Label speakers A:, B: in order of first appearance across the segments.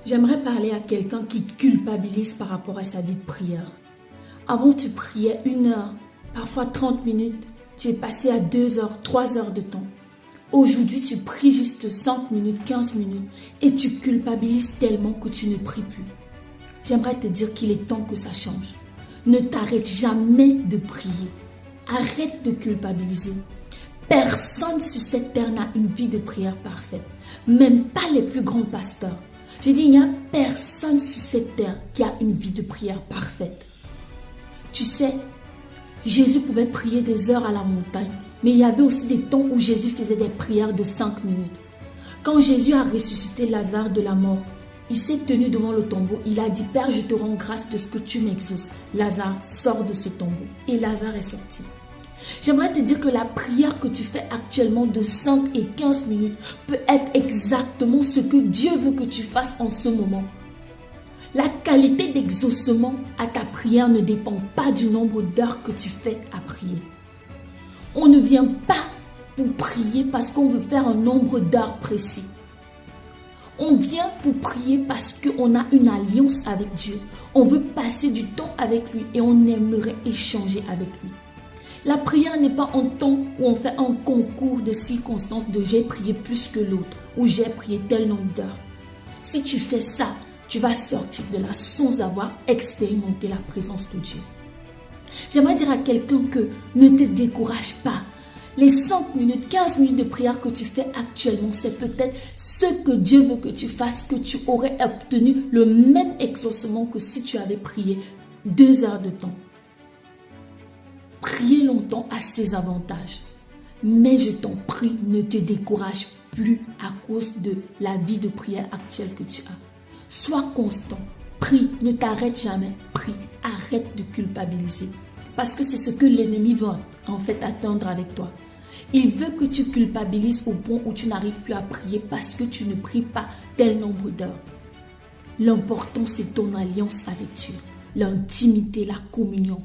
A: J'aimerais parler à quelqu'un qui culpabilise par rapport à sa vie de prière. Avant, tu priais 1 heure, parfois 30 minutes. Tu es passé à 2 heures, 3 heures de temps. Aujourd'hui, tu pries juste 5 minutes, 15 minutes et tu culpabilises tellement que tu ne pries plus. J'aimerais te dire qu'il est temps que ça change. Ne t'arrête jamais de prier. Arrête de culpabiliser. Personne sur cette terre n'a une vie de prière parfaite. Même pas les plus grands pasteurs. J'ai dit, il n'y a personne sur cette terre qui a une vie de prière parfaite. Tu sais, Jésus pouvait prier des heures à la montagne, mais il y avait aussi des temps où Jésus faisait des prières de 5 minutes. Quand Jésus a ressuscité Lazare de la mort, il s'est tenu devant le tombeau. Il a dit, Père, je te rends grâce de ce que tu m'exauces. Lazare, sort de ce tombeau. Et Lazare est sorti. J'aimerais te dire que la prière que tu fais actuellement de 5 et 15 minutes peut être exactement ce que Dieu veut que tu fasses en ce moment. La qualité d'exaucement à ta prière ne dépend pas du nombre d'heures que tu fais à prier. On ne vient pas pour prier parce qu'on veut faire un nombre d'heures précis. On vient pour prier parce qu'on a une alliance avec Dieu. On veut passer du temps avec lui et on aimerait échanger avec lui. La prière n'est pas un temps où on fait un concours de circonstances de j'ai prié plus que l'autre ou j'ai prié tel nombre d'heures. Si tu fais ça, tu vas sortir de là sans avoir expérimenté la présence de Dieu. J'aimerais dire à quelqu'un que ne te décourage pas. Les 5 minutes, 15 minutes de prière que tu fais actuellement, c'est peut-être ce que Dieu veut que tu fasses, que tu aurais obtenu le même exaucement que si tu avais prié 2 heures de temps. Prier longtemps a ses avantages, mais je t'en prie, ne te décourage plus à cause de la vie de prière actuelle que tu as. Sois constant, prie, ne t'arrête jamais, prie, arrête de culpabiliser. Parce que c'est ce que l'ennemi va en fait attendre avec toi. Il veut que tu culpabilises au point où tu n'arrives plus à prier parce que tu ne pries pas tel nombre d'heures. L'important, c'est ton alliance avec Dieu, l'intimité, la communion.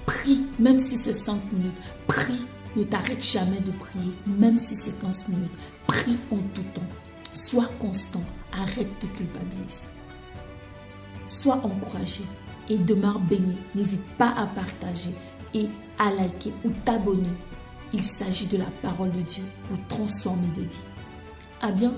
A: Prie, même si c'est 5 minutes. Prie, ne t'arrête jamais de prier, même si c'est 15 minutes. Prie en tout temps. Sois constant, arrête de culpabiliser. Sois encouragé et demeure béni. N'hésite pas à partager et à liker ou t'abonner. Il s'agit de la parole de Dieu pour transformer des vies. À bientôt.